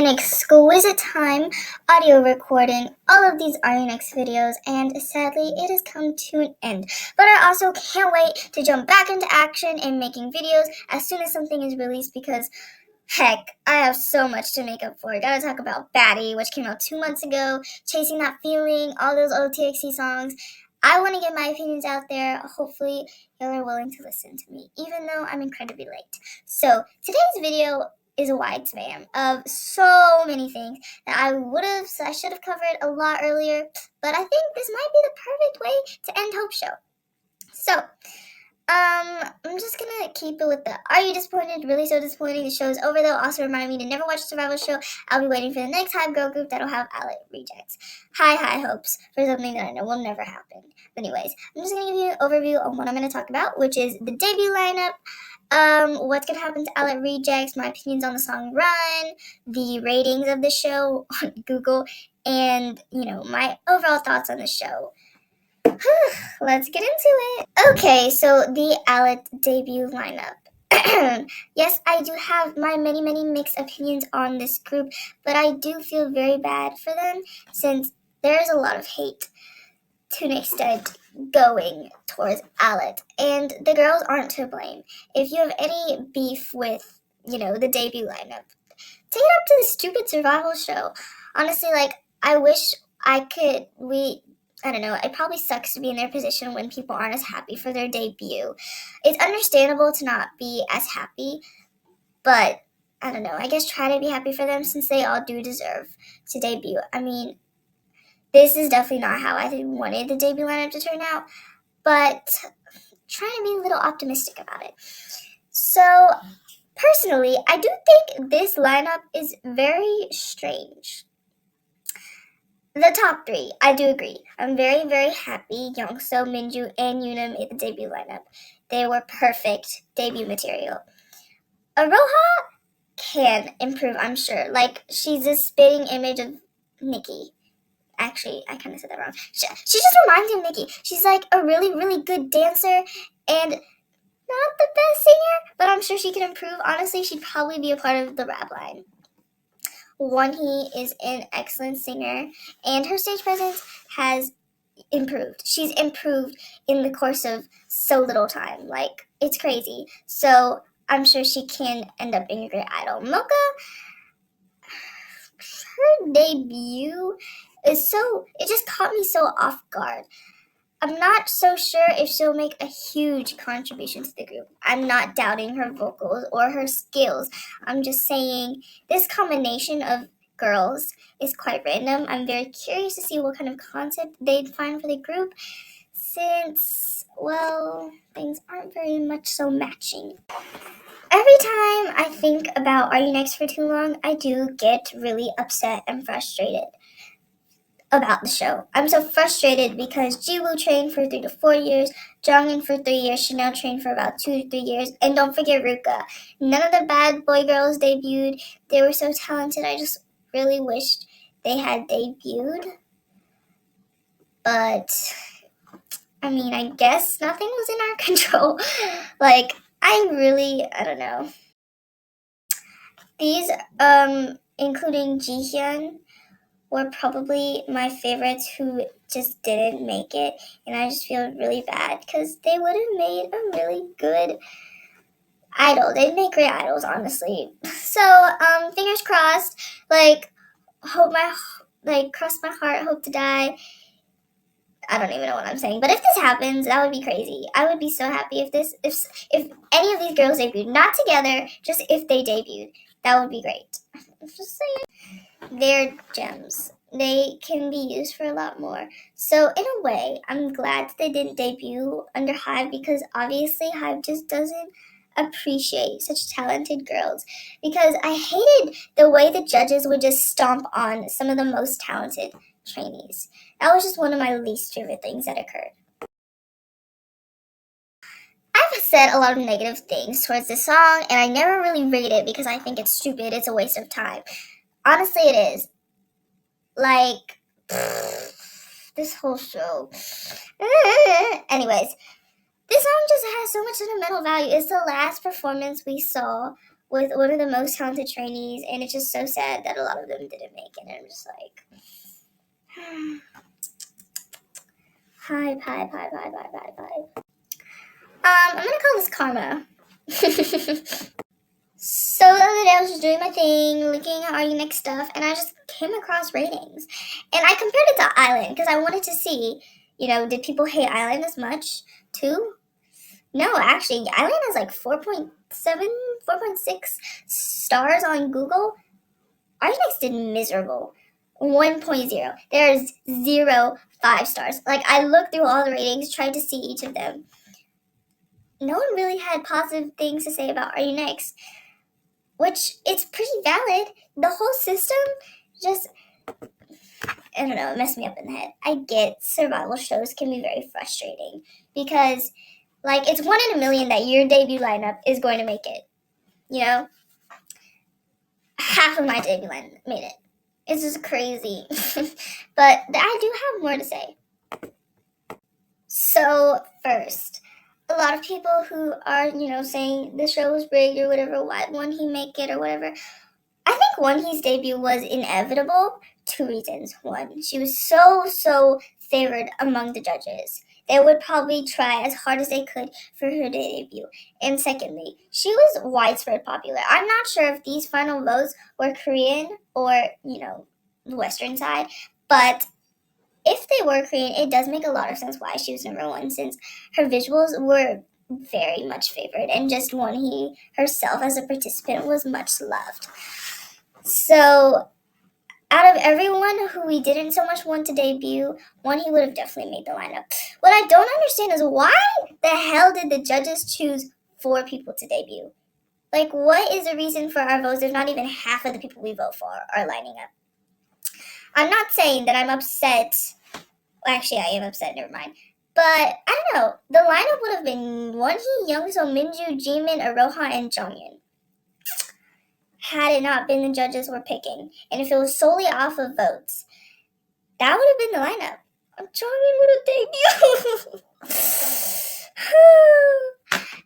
an exquisite time audio recording all of these RUNX videos, and sadly it has come to an end. But I also can't wait to jump back into action and making videos as soon as something is released, because heck, I have so much to make up for. I gotta talk about Batty, which came out 2 months ago, Chasing That Feeling, all those old TXT songs. I want to get my opinions out there. Hopefully y'all are willing to listen to me, even though I'm incredibly late. So today's video is a wide span of so many things that I should have covered a lot earlier, but I think this might be the perfect way to end sHoW. So, I'm just gonna keep it with the "Are you disappointed? Really so disappointing? The show is over though. Also remind me to never watch a survival show. I'll be waiting for the next Hive girl group that'll have ally rejects. High hopes for something that I know will never happen." But anyways, I'm just gonna give you an overview of what I'm gonna talk about, which is the debut lineup, what's gonna happen to ally rejects, my opinions on the song Run, the ratings of the show on Google, and my overall thoughts on the show. Let's get into it. Okay, so the Alit debut lineup. Yes, I do have my many mixed opinions on this group, but I do feel very bad for them since there's a lot of hate to an extent going towards Alit, and the girls aren't to blame. If you have any beef with, the debut lineup, take it up to the stupid sUrViVaL show. Honestly, I wish I don't know, it probably sucks to be in their position when people aren't as happy for their debut. It's understandable to not be as happy, but I don't know, I guess try to be happy for them since they all do deserve to debut. I mean, this is definitely not how I wanted the debut lineup to turn out, but trying to be a little optimistic about it. So, personally, I do think this lineup is very strange. The top three, I do agree. I'm very happy Youngso, Minju, and Yuna made the debut lineup. They were perfect debut material. Aroha can improve, I'm sure. She's a spitting image of Nikki. Actually, I kind of said that wrong. She just reminds me of Nikki. She's like a really good dancer and not the best singer, but I'm sure she can improve. Honestly, she'd probably be a part of the rap line. Wonhee is an excellent singer, and her stage presence has improved. She's improved in the course of so little time. It's crazy. So I'm sure she can end up being a great idol. Mocha, her debut it just caught me so off guard. I'm not so sure if she'll make a huge contribution to the group. I'm not doubting her vocals or her skills. I'm just saying this combination of girls is quite random. I'm very curious to see what kind of concept they'd find for the group since, well, things aren't very much so matching. Every time I think about Are You Next for too long, I do get really upset and frustrated about the show. I'm so frustrated because Jiwoo trained for 3 to 4 years, Jongin for 3 years, Chanel trained for about 2 to 3 years, and don't forget Ruka. None of the bad boy girls debuted. They were so talented. I just really wished they had debuted. But, I guess nothing was in our control. I don't know. These, including Jihyun, were probably my favorites who just didn't make it, and I just feel really bad because they would have made a really good idol. They'd make great idols, honestly. So, fingers crossed. Cross my heart, hope to die. I don't even know what I'm saying, but if this happens, that would be crazy. I would be so happy if any of these girls debuted, not together, just if they debuted. That would be great. I'm just saying. They're gems. They can be used for a lot more. So in a way, I'm glad that they didn't debut under Hive, because obviously Hive just doesn't appreciate such talented girls, because I hated the way the judges would just stomp on some of the most talented trainees. That was just one of my least favorite things that occurred. I've said a lot of negative things towards this song, and I never really rate it because I think it's stupid. It's a waste of time. Honestly, it is. This whole show. Anyways, this song just has so much sentimental value. It's the last performance we saw with one of the most talented trainees, and it's just so sad that a lot of them didn't make it. And I'm just like, hype. I'm gonna call this karma. So the other day I was just doing my thing, looking at Arctic stuff, and I just came across ratings. And I compared it to Island because I wanted to see, did people hate Island as much too? No, actually, Island has like 4.7, 4.6 stars on Google. Arctic did miserable. 1.0. There's 0 5 stars. Like, I looked through all the ratings, tried to see each of them. No one really had positive things to say about Arctic, which it's pretty valid. The whole system just, I don't know, it messed me up in the head. I get survival shows can be very frustrating because, like, it's 1 in a million that your debut lineup is going to make it. Half of my debut lineup made it. It's just crazy. But I do have more to say. So, first, a lot of people who are, saying the show was rigged or whatever, why won't he make it or whatever. I think one, his debut was inevitable. 2 reasons. 1, she was so favored among the judges. They would probably try as hard as they could for her debut. And secondly, she was widespread popular. I'm not sure if these final votes were Korean or, the Western side, but if they were Korean, it does make a lot of sense why she was number 1, since her visuals were very much favored, and just Won-hee herself as a participant was much loved. So, out of everyone who we didn't so much want to debut, Won-hee would have definitely made the lineup. What I don't understand is why the hell did the judges choose 4 people to debut? Like, what is the reason for our votes if not even half of the people we vote for are lining up? I'm not saying that I'm upset. Actually, I am upset, never mind. But, I don't know, the lineup would have been Won-hee, Youngso, Minju, Jimin, Aroha, and Jonghyun. Had it not been the judges were picking, and if it was solely off of votes, that would have been the lineup. Jonghyun would have debuted.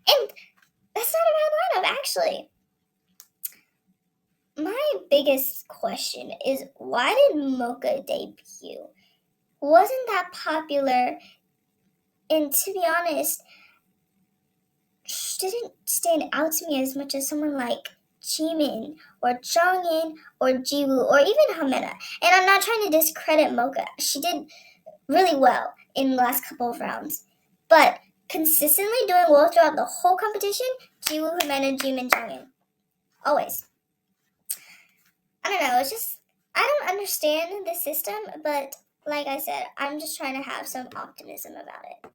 And that's not a bad lineup, actually. My biggest question is, why did Mocha debut? Wasn't that popular, and to be honest, didn't stand out to me as much as someone like Jimin or Jongin or Jiwoo or even Hamena. And I'm not trying to discredit Mocha. She did really well in the last couple of rounds. But consistently doing well throughout the whole competition, Jiwoo, Hamena, Jimin, Jongin. Always. I don't know, it's just, I don't understand the system, but like I said, I'm just trying to have some optimism about it.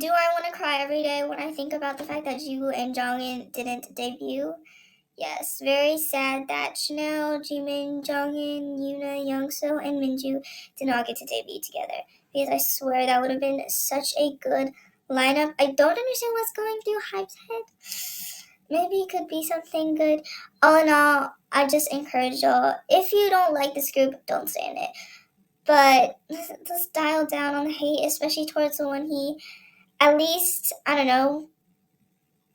Do I want to cry every day when I think about the fact that Jiwoo and Jongin didn't debut? Yes, very sad that Chanel, Jimin, Jongin, Yuna, Youngso, and Minju did not get to debut together. Because I swear that would have been such a good lineup. I don't understand what's going through Hype's head. Maybe it could be something good. All in all, I just encourage y'all, if you don't like this group, don't stay in it. But just dial down on the hate, especially towards the Won-hee. At least, I don't know,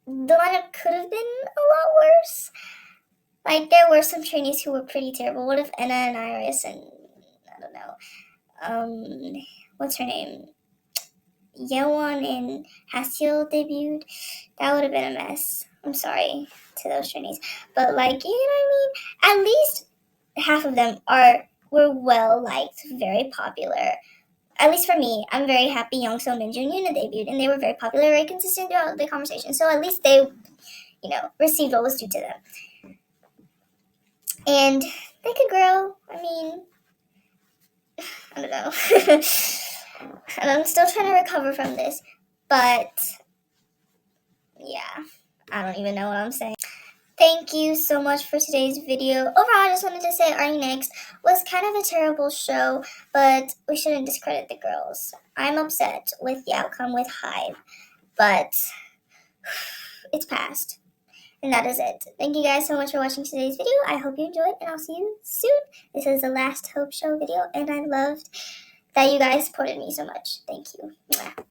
the lineup could have been a lot worse. Like, there were some trainees who were pretty terrible. What if Enna and Iris and, I don't know, what's her name? Yeowon and Hasiel debuted? That would have been a mess. I'm sorry to those trainees. But, like, you know what I mean? At least half of them were well-liked, very popular. At least for me, I'm very happy Youngso, Minju, and Yuna debuted, and they were very popular, very consistent throughout the conversation. So at least they, received what was due to them. And they could grow. I mean, I don't know. And I'm still trying to recover from this. But, yeah, I don't even know what I'm saying. Thank you so much for today's video. Overall, I just wanted to say Our Next was kind of a terrible show, but we shouldn't discredit the girls. I'm upset with the outcome with Hive, but it's past. And that is it. Thank you guys so much for watching today's video. I hope you enjoyed, and I'll see you soon. This is the last Hope Show video, and I loved that you guys supported me so much. Thank you. Mwah.